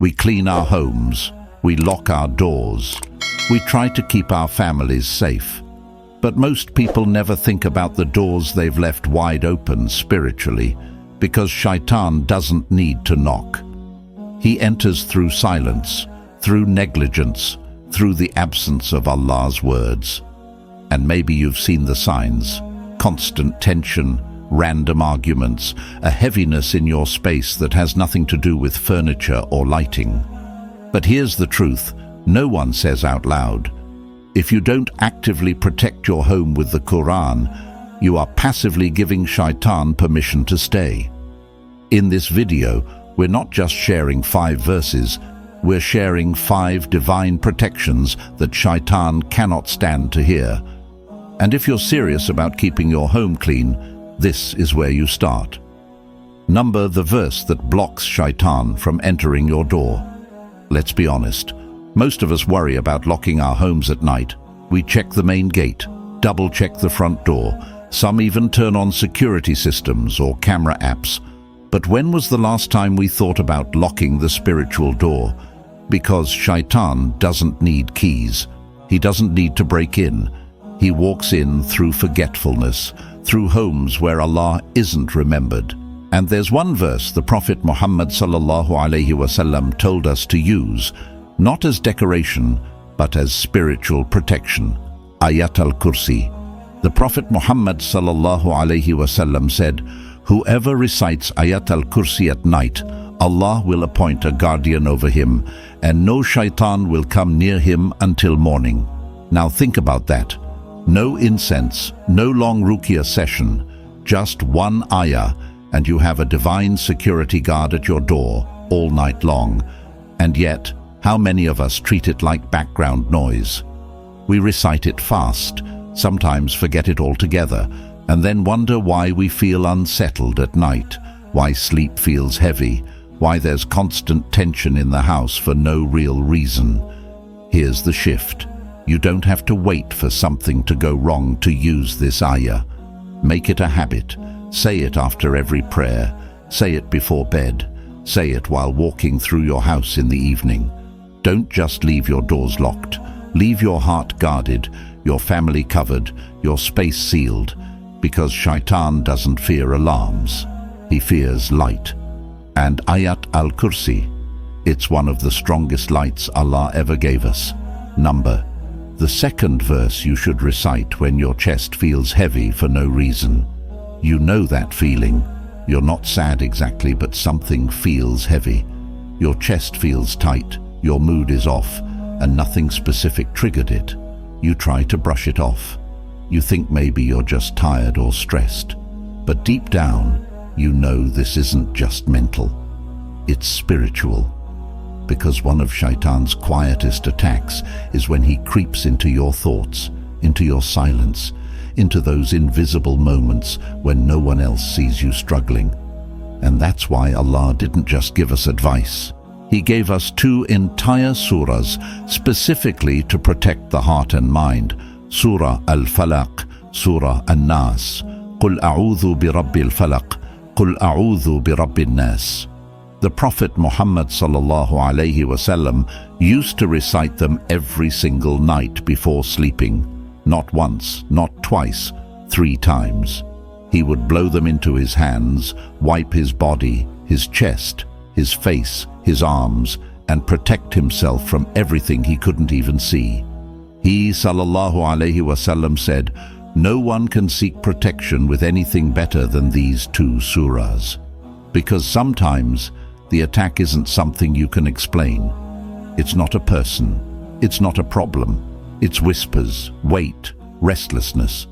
We clean our homes, we lock our doors, we try to keep our families safe. But most people never think about the doors they've left wide open spiritually, because Shaytan doesn't need to knock. He enters through silence, through negligence, through the absence of Allah's words. And maybe you've seen the signs: constant tension, random arguments, a heaviness in your space that has nothing to do with furniture or lighting. But here's the truth, no one says out loud. If you don't actively protect your home with the Qur'an, you are passively giving Shaytan permission to stay. In this video, we're not just sharing 5 verses, we're sharing 5 divine protections that Shaytan cannot stand to hear. And if you're serious about keeping your home clean, this is where you start. Number the verse that blocks Shaytan from entering your door. Let's be honest, most of us worry about locking our homes at night. We check the main gate, double-check the front door, some even turn on security systems or camera apps. But when was the last time we thought about locking the spiritual door? Because Shaytan doesn't need keys. He doesn't need to break in. He walks in through forgetfulness, through homes where Allah isn't remembered. And there's one verse the Prophet Muhammad ﷺ told us to use, not as decoration, but as spiritual protection. Ayat al-Kursi. The Prophet Muhammad ﷺ said, "Whoever recites Ayat al-Kursi at night, Allah will appoint a guardian over him, and no Shaytan will come near him until morning." Now think about that. No incense, no long ruqya session, just one ayah, and you have a divine security guard at your door all night long. And yet, how many of us treat it like background noise? We recite it fast, sometimes forget it altogether, and then wonder why we feel unsettled at night, why sleep feels heavy, why there's constant tension in the house for no real reason. Here's the shift. You don't have to wait for something to go wrong to use this ayah. Make it a habit. Say it after every prayer. Say it before bed. Say it while walking through your house in the evening. Don't just leave your doors locked. Leave your heart guarded, your family covered, your space sealed, because Shaytan doesn't fear alarms. He fears light. And Ayat al-Kursi, it's one of the strongest lights Allah ever gave us. Number the second verse you should recite when your chest feels heavy for no reason. You know that feeling. You're not sad exactly, but something feels heavy. Your chest feels tight, your mood is off, and nothing specific triggered it. You try to brush it off. You think maybe you're just tired or stressed. But deep down, you know this isn't just mental. It's spiritual. Because one of Shaytan's quietest attacks is when he creeps into your thoughts, into your silence, into those invisible moments when no one else sees you struggling. And that's why Allah didn't just give us advice. He gave us 2 entire surahs specifically to protect the heart and mind. Surah Al-Falaq, Surah An-Nas. قُلْ أَعُوذُ بِرَبِّ الْفَلَقِ قُلْ أَعُوذُ بِرَبِّ النَّاسِ. The Prophet Muhammad ﷺ used to recite them every single night before sleeping. Not once, not twice, 3 times. He would blow them into his hands, wipe his body, his chest, his face, his arms, and protect himself from everything he couldn't even see. He ﷺ said, "No one can seek protection with anything better than these 2 surahs." Because sometimes the attack isn't something you can explain. It's not a person. It's not a problem. It's whispers, weight, restlessness.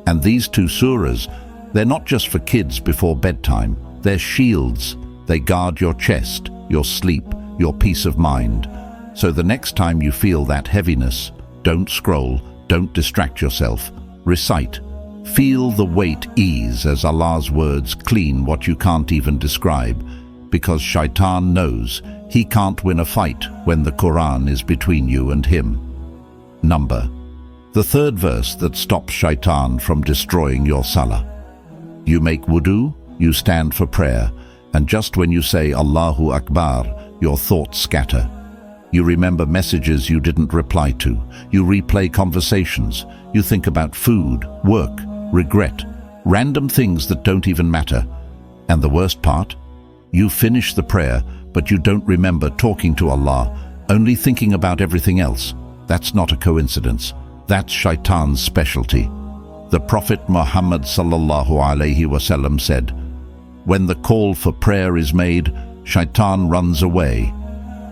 And these 2 surahs, they're not just for kids before bedtime. They're shields. They guard your chest, your sleep, your peace of mind. So the next time you feel that heaviness, don't scroll, don't distract yourself. Recite. Feel the weight ease as Allah's words clean what you can't even describe. Because Shaytan knows he can't win a fight when the Qur'an is between you and him. Number the 3rd verse that stops Shaytan from destroying your salah. You make wudu, you stand for prayer, and just when you say Allahu Akbar, your thoughts scatter. You remember messages you didn't reply to. You replay conversations. You think about food, work, regret, random things that don't even matter. And the worst part? You finish the prayer, but you don't remember talking to Allah, only thinking about everything else. That's not a coincidence. That's Shaytan's specialty. The Prophet Muhammad sallallahu alaihi wasallam said, "When the call for prayer is made, Shaytan runs away,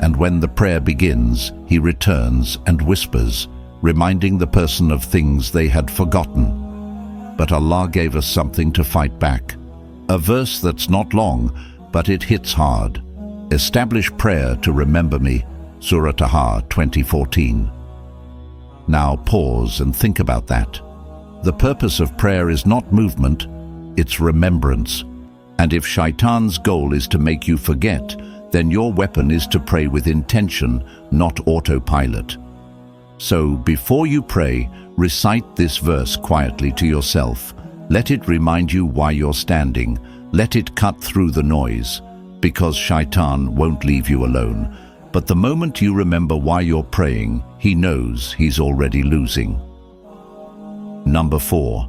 and when the prayer begins, he returns and whispers, reminding the person of things they had forgotten." But Allah gave us something to fight back. A verse that's not long, but it hits hard. Establish prayer to remember me, Surah Taha 20:14. Now pause and think about that. The purpose of prayer is not movement, it's remembrance. And if Shaitan's goal is to make you forget, then your weapon is to pray with intention, not autopilot. So before you pray, recite this verse quietly to yourself. Let it remind you why you're standing. Let it cut through the noise, because Shaytan won't leave you alone. But the moment you remember why you're praying, he knows he's already losing. Number 4.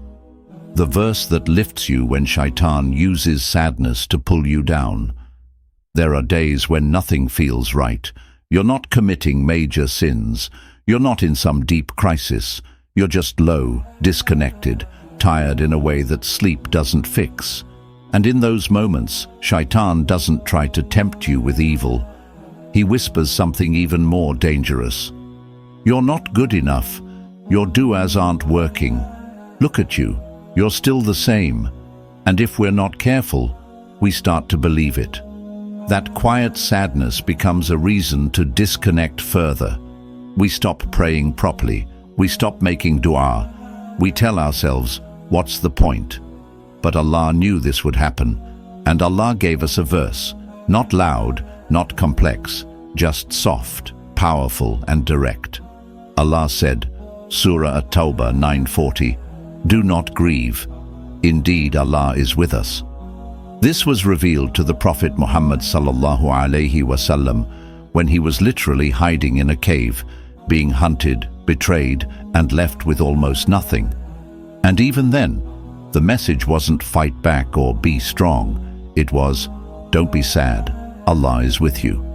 The verse that lifts you when Shaytan uses sadness to pull you down. There are days when nothing feels right. You're not committing major sins. You're not in some deep crisis. You're just low, disconnected, tired in a way that sleep doesn't fix. And in those moments, Shaytan doesn't try to tempt you with evil. He whispers something even more dangerous. You're not good enough. Your du'as aren't working. Look at you. You're still the same. And if we're not careful, we start to believe it. That quiet sadness becomes a reason to disconnect further. We stop praying properly. We stop making dua. We tell ourselves, what's the point? But Allah knew this would happen, and Allah gave us a verse, not loud, not complex, just soft, powerful and direct. Allah said, Surah At-Tawbah 9:40, "Do not grieve. Indeed, Allah is with us." This was revealed to the Prophet Muhammad sallallahu alaihi wasallam when he was literally hiding in a cave, being hunted, betrayed, and left with almost nothing. And even then, the message wasn't fight back or be strong. It was, don't be sad, Allah is with you.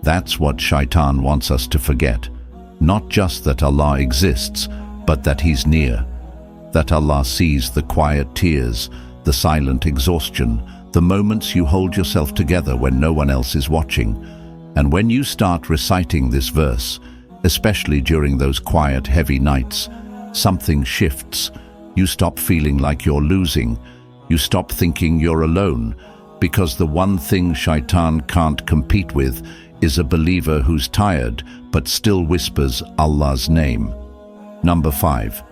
That's what Shaytan wants us to forget. Not just that Allah exists, but that He's near. That Allah sees the quiet tears, the silent exhaustion, the moments you hold yourself together when no one else is watching. And when you start reciting this verse, especially during those quiet, heavy nights, something shifts. You stop feeling like you're losing. You stop thinking you're alone, because the one thing Shaytan can't compete with is a believer who's tired but still whispers Allah's name. Number 5.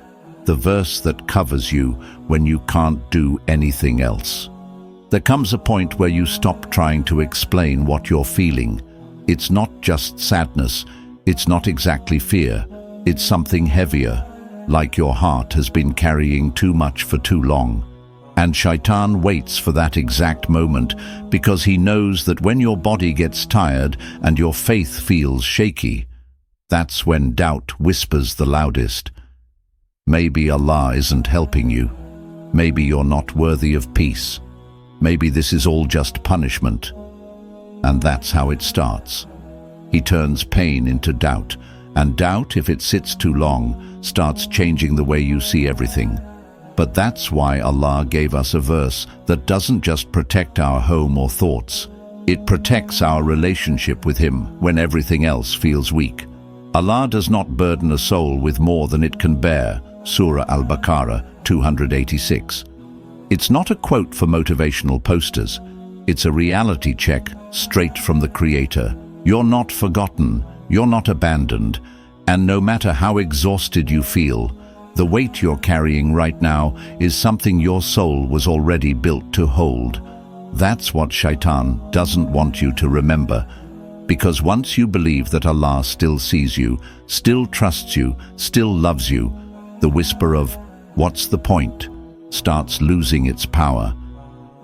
The verse that covers you when you can't do anything else. There comes a point where you stop trying to explain what you're feeling. It's not just sadness. It's not exactly fear. It's something heavier, like your heart has been carrying too much for too long. And Shaytan waits for that exact moment because he knows that when your body gets tired and your faith feels shaky, that's when doubt whispers the loudest. Maybe Allah isn't helping you. Maybe you're not worthy of peace. Maybe this is all just punishment. And that's how it starts. He turns pain into doubt, and doubt, if it sits too long, starts changing the way you see everything. But that's why Allah gave us a verse that doesn't just protect our home or thoughts. It protects our relationship with Him when everything else feels weak. Allah does not burden a soul with more than it can bear, Surah Al-Baqarah 286. It's not a quote for motivational posters. It's a reality check straight from the Creator. You're not forgotten, you're not abandoned, and no matter how exhausted you feel, the weight you're carrying right now is something your soul was already built to hold. That's what Shaytan doesn't want you to remember, because once you believe that Allah still sees you, still trusts you, still loves you, the whisper of, "What's the point?" starts losing its power.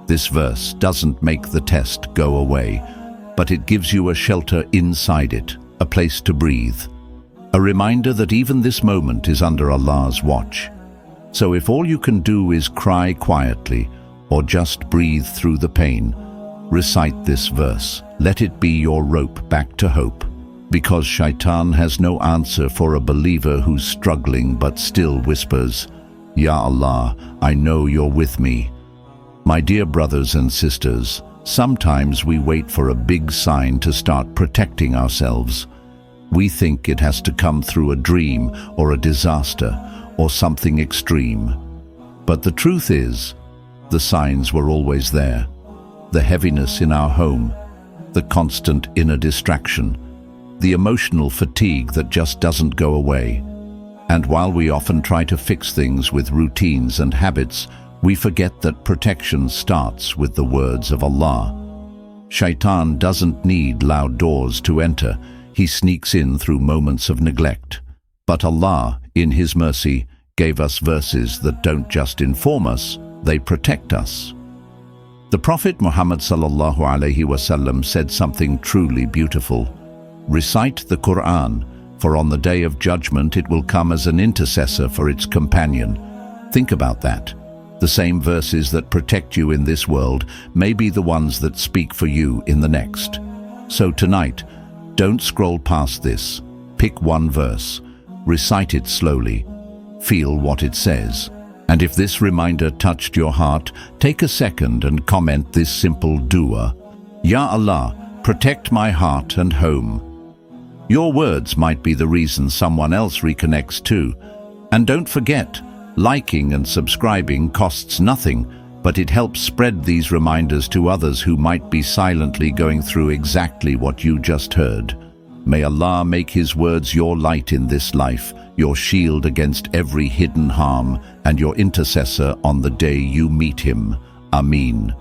This verse doesn't make the test go away, but it gives you a shelter inside it, a place to breathe. A reminder that even this moment is under Allah's watch. So if all you can do is cry quietly or just breathe through the pain, recite this verse. Let it be your rope back to hope. Because Shaytan has no answer for a believer who's struggling but still whispers, Ya Allah, I know you're with me. My dear brothers and sisters, sometimes we wait for a big sign to start protecting ourselves. We think it has to come through a dream or a disaster or something extreme. But the truth is, the signs were always there. The heaviness in our home, the constant inner distraction, the emotional fatigue that just doesn't go away. And while we often try to fix things with routines and habits, we forget that protection starts with the words of Allah. Shaytan doesn't need loud doors to enter. He sneaks in through moments of neglect. But Allah, in His mercy, gave us verses that don't just inform us, they protect us. The Prophet Muhammad ﷺ said something truly beautiful. Recite the Qur'an, for on the day of judgment it will come as an intercessor for its companion. Think about that. The same verses that protect you in this world may be the ones that speak for you in the next. So tonight, don't scroll past this. Pick one verse, recite it slowly, feel what it says. And if this reminder touched your heart, take a second and comment this simple dua. Ya Allah, protect my heart and home. Your words might be the reason someone else reconnects too. And don't forget, liking and subscribing costs nothing, but it helps spread these reminders to others who might be silently going through exactly what you just heard. May Allah make His words your light in this life, your shield against every hidden harm, and your intercessor on the day you meet Him. Ameen.